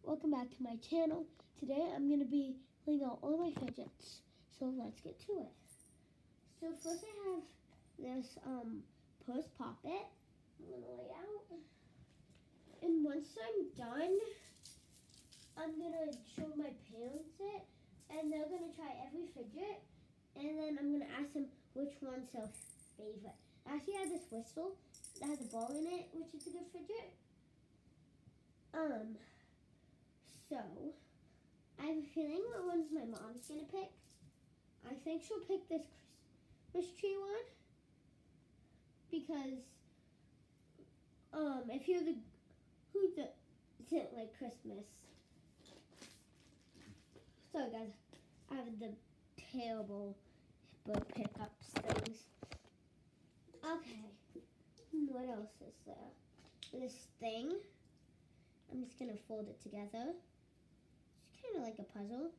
welcome back to my channel. Today I'm going to be laying out all my fidgets, so let's get to it. So first I have this purse poppet I'm going to lay out. And once I'm done, I'm going to show my parents it, and they're going to try every fidget, and then I'm going to ask them which one's their favorite. I actually have this whistle that has a ball in it, which is a good fidget. So, I have a feeling what one's my mom's gonna pick. I think she'll pick this Christmas tree one. Because, if you're who doesn't like Christmas? Sorry guys, I have the terrible hippo pickups things. Okay, what else is there? This thing. I'm just gonna fold it together. It's kind of like a puzzle,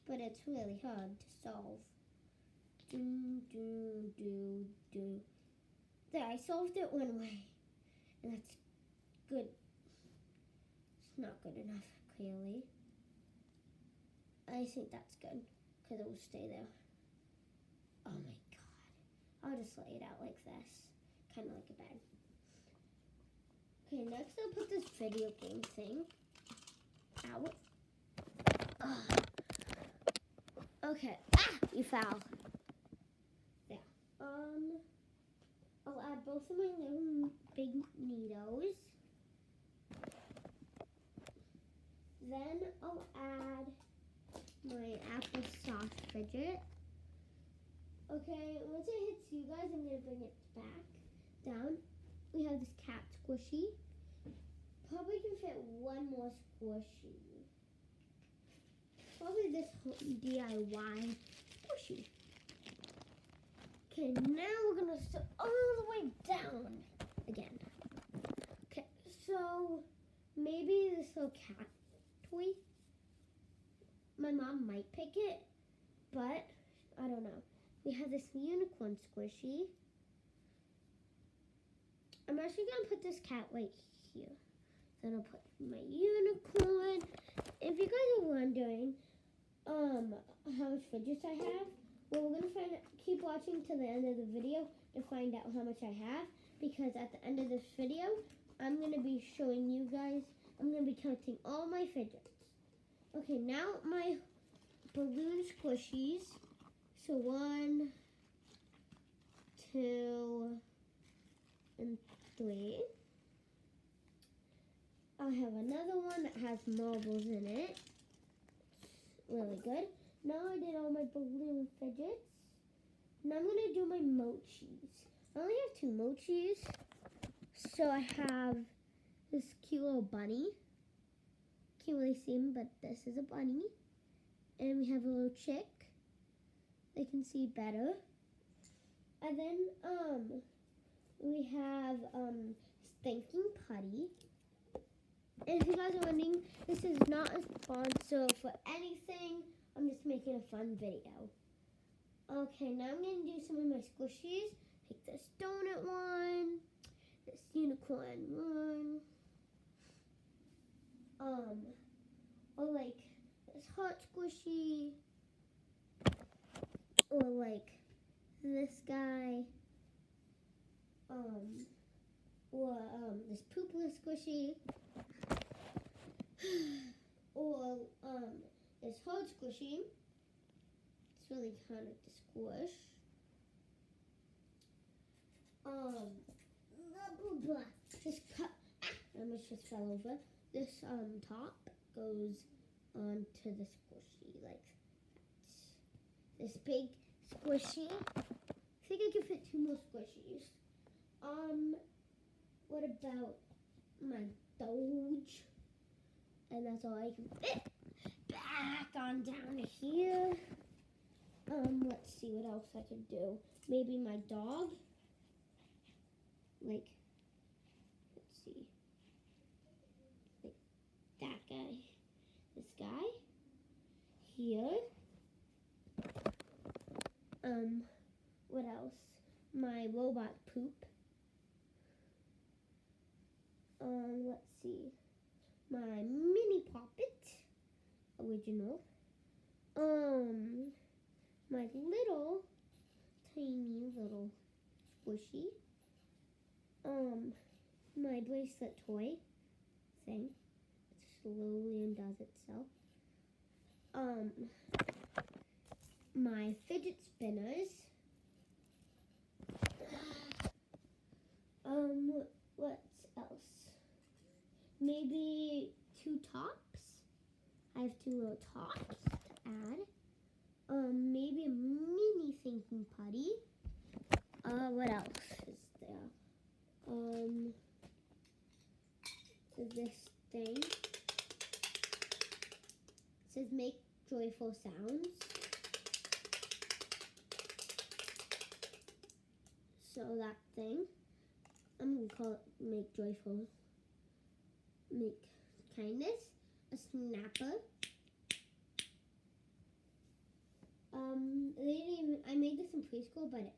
but it's really hard to solve. There, I solved it one way, and that's good. It's not good enough, clearly. I think that's good, because it will stay there. Oh my god. I'll just lay it out like this, kind of like a bed. Okay, next I'll put this video game thing out. Ugh. Okay. Ah! You fell. There. I'll add both of my little big needles. Then I'll add my applesauce fidget. Okay, once it hits you guys, I'm going to bring it back down. We have this cat squishy. Probably can fit one more squishy. Probably this DIY squishy. Okay, now we're gonna sit all the way down again. Okay, so maybe this little cat toy. My mom might pick it, but I don't know. We have this unicorn squishy. I'm actually gonna put this cat right here. Then I'll put my unicorn. If you guys are wondering how much fidgets I have, well, we're gonna keep watching to the end of the video to find out how much I have, because at the end of this video, I'm gonna be showing you guys. I'm gonna be counting all my fidgets. Okay, now my balloon squishies. So 1, 2, and 3. I have another one that has marbles in it. It's really good. Now I did all my balloon fidgets. Now I'm going to do my mochis. I only have 2 mochis. So I have this cute little bunny. Can't really see him, but this is a bunny. And we have a little chick. They can see better. And then we have Stinking Putty. And if you guys are wondering, this is not a sponsor for anything. I'm just making a fun video. Okay, now I'm going to do some of my squishies. Take this donut one, this unicorn one, or like this heart squishy, or like this guy, or this poopless squishy, or this hard squishy. It's really kind of to squish. Blah, blah, blah. Just cut. I almost just fell over. This top goes onto the squishy like that. This big squishy. I think I can fit 2 more squishies. What about my Doge? And that's all I can fit. Back on down here. Let's see what else I could do. Maybe my dog. Like, let's see. Like that guy. This guy. Here. What else? My robot poop. Let's see. My mini original. My little, tiny little squishy. My bracelet toy thing. It slowly undoes itself. My fidget spinners. What else? Maybe 2 tops. I have 2 little tops to add. Maybe a mini thinking putty. What else is there? This thing. It says make joyful sounds. So that thing, I'm going to call it make kindness, a snapper. I made this in preschool, but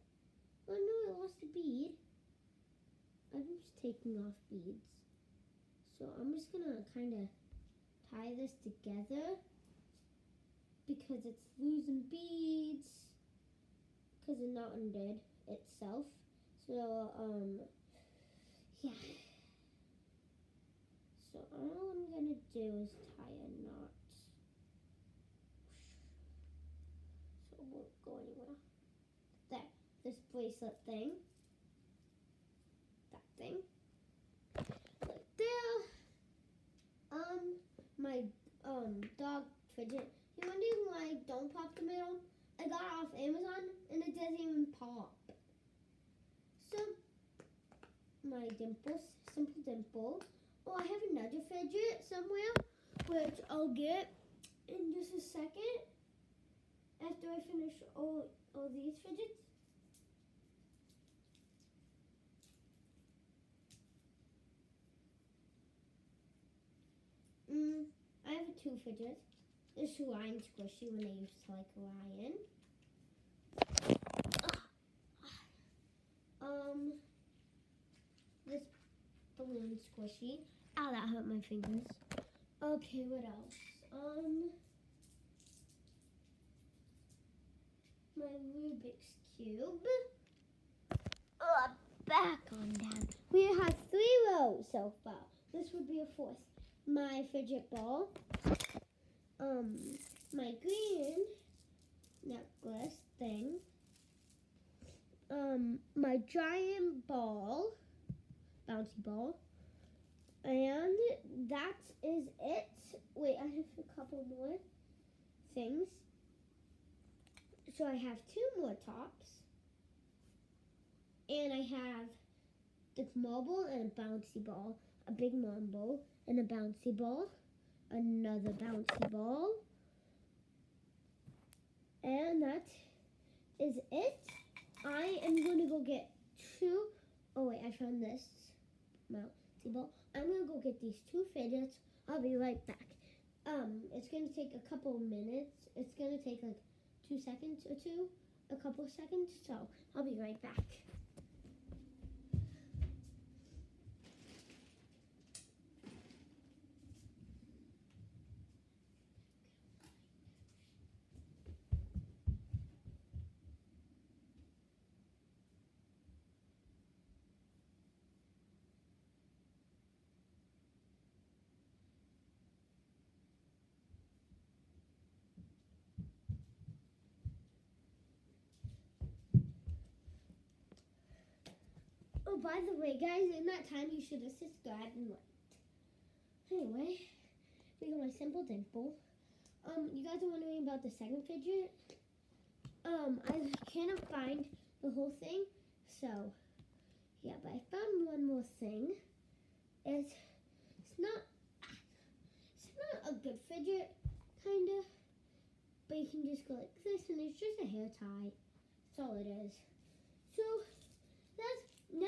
oh no, I lost a bead. I'm just taking off beads. So I'm just going to kind of tie this together because it's losing beads because it not undid itself. So, yeah. So all I'm going to do is tie a knot. So it won't go anywhere. There. This bracelet thing. That thing. Right there. My, dog fidget. You wondering why I don't pop the middle? I got it off Amazon and it doesn't even pop. So, my dimples, simple dimple. Oh, I have another fidget somewhere, which I'll get in just a second after I finish all these fidgets. I have 2 fidgets. This Ryan squishy when I used to like Ryan. This balloon squishy. Ow, that hurt my fingers. Okay, what else? My Rubik's Cube. Back on down. We have 3 rows so far. This would be a 4th. My fidget ball. My green necklace thing. My giant ball. Bouncy ball. And that is it. Wait, I have a couple more things. So I have 2 more tops. And I have this marble and a bouncy ball. A big marble and a bouncy ball. Another bouncy ball. And that is it. I am going to go get 2. Oh wait, I found this bouncy ball. I'm going to go get these 2 fidgets. I'll be right back. It's going to take a couple of minutes. It's going to take like 2 seconds or 2. A couple of seconds. So I'll be right back. Oh, by the way, guys, in that time you should have subscribed and liked. Anyway, we got my simple dimple. You guys are wondering about the second fidget. I cannot find the whole thing, so yeah, but I found one more thing. It's not a good fidget, kinda, but you can just go like this, and it's just a hair tie. That's all it is. So that's now,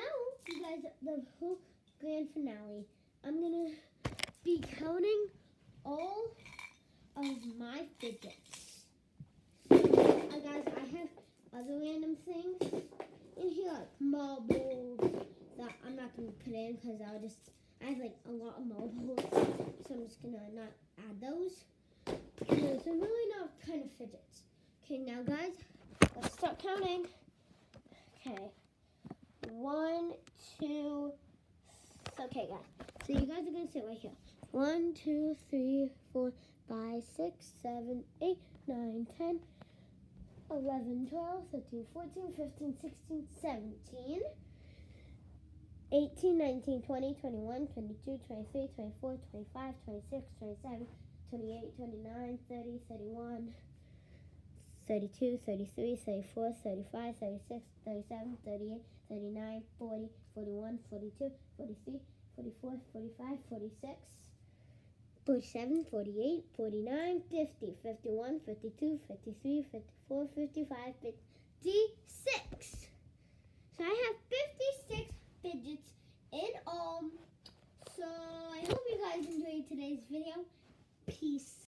you guys, the whole grand finale. I'm gonna be counting all of my fidgets. Guys, I have other random things in here, like marbles that I'm not gonna put in because I have like a lot of marbles, so I'm just gonna not add those. There's a really not kind of fidgets. Okay, now guys, let's start counting. Okay. 1, 2. Okay, guys. So you guys are gonna sit right here. 1, 2, 3, 4, 5, 6, 7, 8, 9, 10, 11, 12, 13, 14, 15, 16, 17, 18, 19, 20, 21, 22, 23, 24, 25, 26, 27, 28, 29, 30, 31, 32, 33, 34, 35, 36, 37, 38, 39, 40, 41, 42, 43, 44, 45, 46, 47, 48, 49, 50, 51, 52, 53, 54, 55, 56. So I have 56 fidgets in all. So I hope you guys enjoyed today's video.